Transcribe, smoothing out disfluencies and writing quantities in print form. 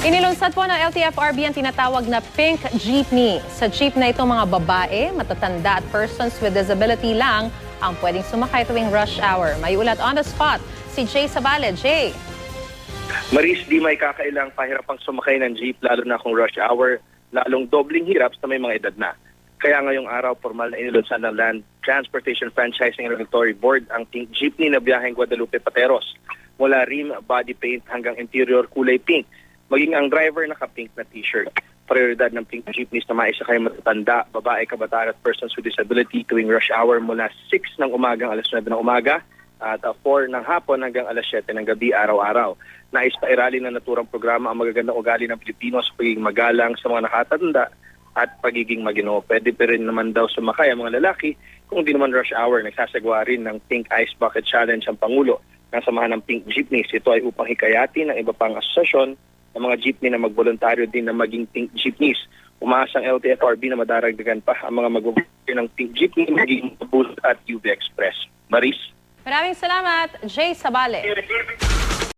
Inilunsad po ng LTFRB ang tinatawag na Pink Jeepney. Sa jeep na ito, mga babae, matatanda at persons with disability lang ang pwedeng sumakay tuwing rush hour. May ulat on the spot si Jay Sabale. Jay. Maris, di may kakailang pahirapang sumakay ng jeep lalo na kung rush hour, lalong dobling hirap sa may mga edad na. Kaya ngayong araw, formal na inilunsad ng Land Transportation Franchising and Regulatory Board ang Pink Jeepney na biyaheng Guadalupe Pateros. Mula rim, body paint hanggang interior kulay pink. Maging ang driver naka-pink na t-shirt. Prioridad ng Pink Jeepneys na maisakay matatanda, babae, kabataan at persons with disability tuwing rush hour mula 6 ng umaga hanggang alas 9 ng umaga at 4 ng hapon hanggang alas 7 ng gabi araw-araw. Nais pairalin ng naturang programa ang magagandang ugali ng Pilipino sa pagiging magalang sa mga nakatanda at pagiging maginoo. Pwede pa rin naman daw sumakay ang mga lalaki kung di naman rush hour. Nagsasagawa rin ng Pink Ice Bucket Challenge ang Pangulo ng samahan ng Pink Jeepneys. Ito ay upang hikayatin ng iba pang asosasyon ng mga jeepney na magboluntaryo din na maging Pink Jeepneys. Umaasa ang LTFRB na madaragdagan pa ang mga magboluntaryo ng Pink Jeepney maging Bus at UV Express. Maris. Maraming salamat, Jay Sabale.